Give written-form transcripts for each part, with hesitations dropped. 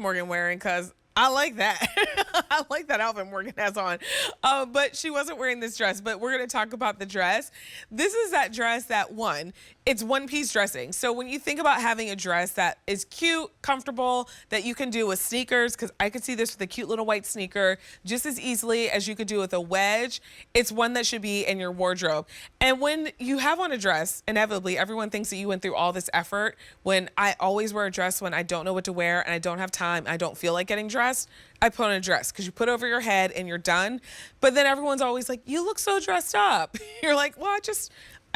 Morgan wearing? Because I like that. I like that outfit Morgan has on. But she wasn't wearing this dress, but we're going to talk about the dress. This is that dress that it's one-piece dressing. So when you think about having a dress that is cute, comfortable, that you can do with sneakers, because I could see this with a cute little white sneaker just as easily as you could do with a wedge, it's one that should be in your wardrobe. And when you have on a dress, inevitably, everyone thinks that you went through all this effort. When I always wear a dress when I don't know what to wear and I don't have time, I don't feel like getting dressed, I put on a dress because you put over your head and you're done. But then everyone's always like, you look so dressed up. You're like, well, I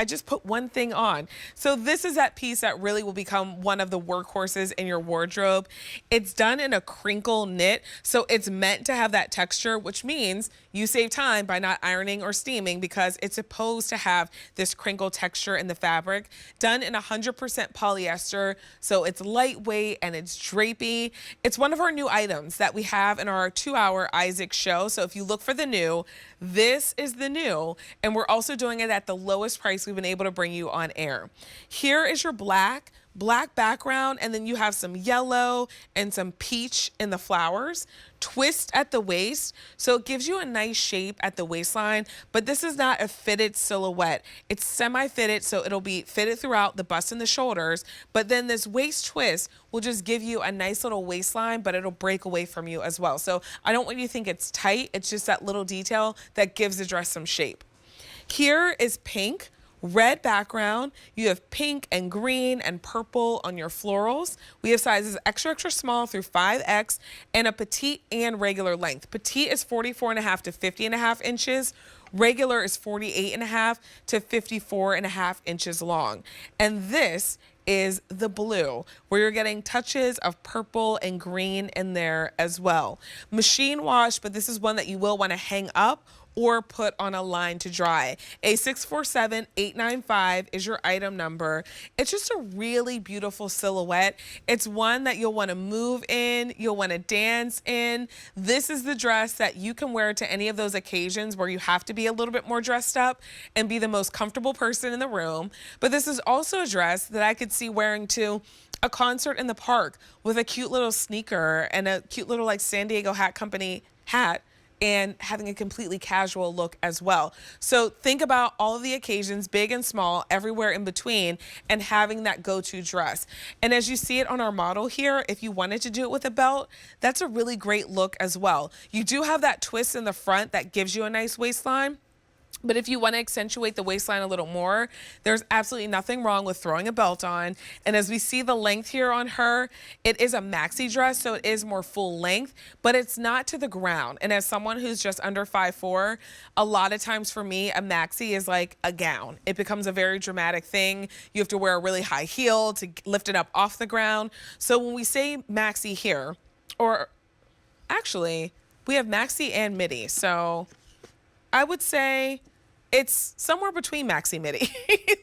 just put one thing on. So this is that piece that really will become one of the workhorses in your wardrobe. It's done in a crinkle knit, so it's meant to have that texture, which means you save time by not ironing or steaming because it's supposed to have this crinkle texture in the fabric. Done in 100% polyester, so it's lightweight and it's drapey. It's one of our new items that we have in our 2-hour Isaac show. So if you look for the new, this is the new, and we're also doing it at the lowest price we've been able to bring you on air. Here is your black background, and then you have some yellow and some peach in the flowers. Twist at the waist, so it gives you a nice shape at the waistline, but this is not a fitted silhouette. It's semi-fitted, so it'll be fitted throughout the bust and the shoulders, but then this waist twist will just give you a nice little waistline, but it'll break away from you as well. So I don't want you to think it's tight, it's just that little detail that gives the dress some shape. Here is pink. Red background, you have pink and green and purple on your florals. We have sizes extra, extra small through 5X and a petite and regular length. Petite is 44.5 to 50.5 inches. Regular is 48.5 to 54.5 inches long. And this is the blue, where you're getting touches of purple and green in there as well. Machine wash, but this is one that you will want to hang up or put on a line to dry. A647895 is your item number. It's just a really beautiful silhouette. It's one that you'll want to move in, you'll want to dance in. This is the dress that you can wear to any of those occasions where you have to be a little bit more dressed up and be the most comfortable person in the room. But this is also a dress that I could see wearing to a concert in the park with a cute little sneaker and a cute little like San Diego Hat Company hat, and having a completely casual look as well. So think about all of the occasions, big and small, everywhere in between, and having that go-to dress. And as you see it on our model here, if you wanted to do it with a belt, that's a really great look as well. You do have that twist in the front that gives you a nice waistline. But if you want to accentuate the waistline a little more, there's absolutely nothing wrong with throwing a belt on. And as we see the length here on her, it is a maxi dress, so it is more full length, but it's not to the ground. And as someone who's just under 5'4", a lot of times for me, a maxi is like a gown. It becomes a very dramatic thing. You have to wear a really high heel to lift it up off the ground. So when we say maxi here, or actually, we have maxi and midi. So I would say it's somewhere between maxi midi.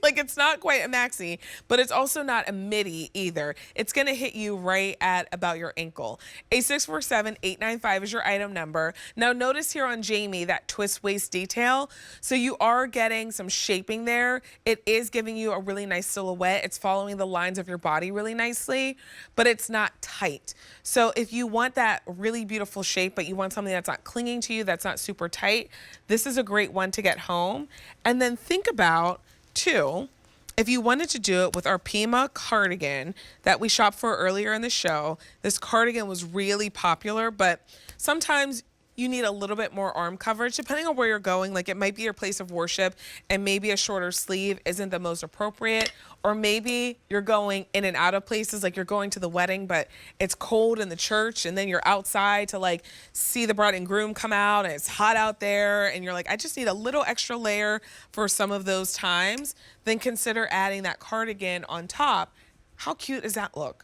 Like, it's not quite a maxi, but it's also not a midi either. It's gonna hit you right at about your ankle. A647895 is your item number. Now notice here on Jamie that twist waist detail. So you are getting some shaping there. It is giving you a really nice silhouette. It's following the lines of your body really nicely, but it's not tight. So if you want that really beautiful shape, but you want something that's not clinging to you, that's not super tight, this is a great one to get home. And then think about, too, if you wanted to do it with our Pima cardigan that we shopped for earlier in the show. This cardigan was really popular, but sometimes you need a little bit more arm coverage depending on where you're going. Like, it might be your place of worship and maybe a shorter sleeve isn't the most appropriate, or maybe you're going in and out of places, like you're going to the wedding but it's cold in the church, and then you're outside to like see the bride and groom come out and it's hot out there, and you're like, I just need a little extra layer for some of those times. Then consider adding that cardigan on top. How cute does that look?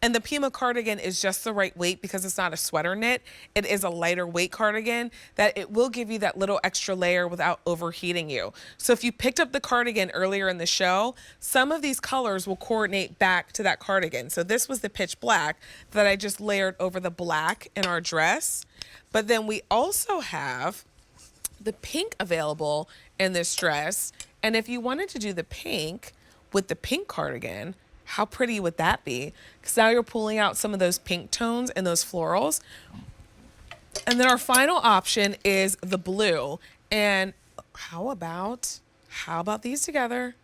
And the Pima cardigan is just the right weight because it's not a sweater knit. It is a lighter weight cardigan that it will give you that little extra layer without overheating you. So if you picked up the cardigan earlier in the show, some of these colors will coordinate back to that cardigan. So this was the pitch black that I just layered over the black in our dress. But then we also have the pink available in this dress. And if you wanted to do the pink with the pink cardigan, How pretty would that be? Because now you're pulling out some of those pink tones and those florals. And then our final option is the blue. And how about these together?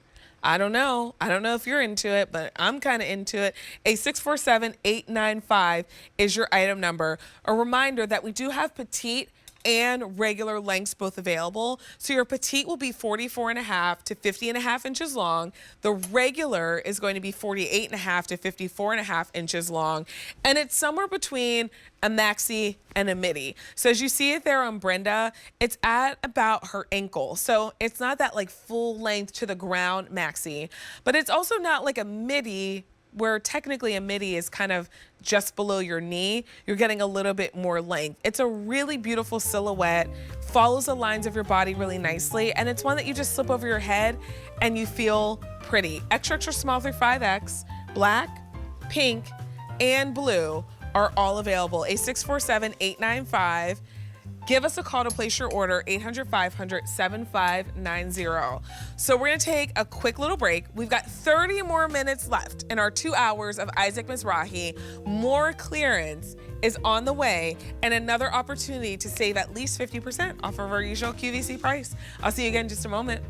I don't know. I don't know if you're into it, but I'm kind of into it. A 647895 is your item number. A reminder that we do have petite and regular lengths both available. So your petite will be 44.5 to 50.5 inches long. The regular is going to be 48.5 to 54.5 inches long. And it's somewhere between a maxi and a midi. So as you see it there on Brenda, it's at about her ankle. So it's not that like full length to the ground maxi, but it's also not like a midi where technically a midi is kind of just below your knee. You're getting a little bit more length. It's a really beautiful silhouette, follows the lines of your body really nicely, and it's one that you just slip over your head and you feel pretty. Extra, extra small through 5X, black, pink, and blue are all available. A 647895. Give us a call to place your order, 800-500-7590. So we're gonna take a quick little break. We've got 30 more minutes left in our 2 hours of Isaac Mizrahi. More clearance is on the way and another opportunity to save at least 50% off of our usual QVC price. I'll see you again in just a moment.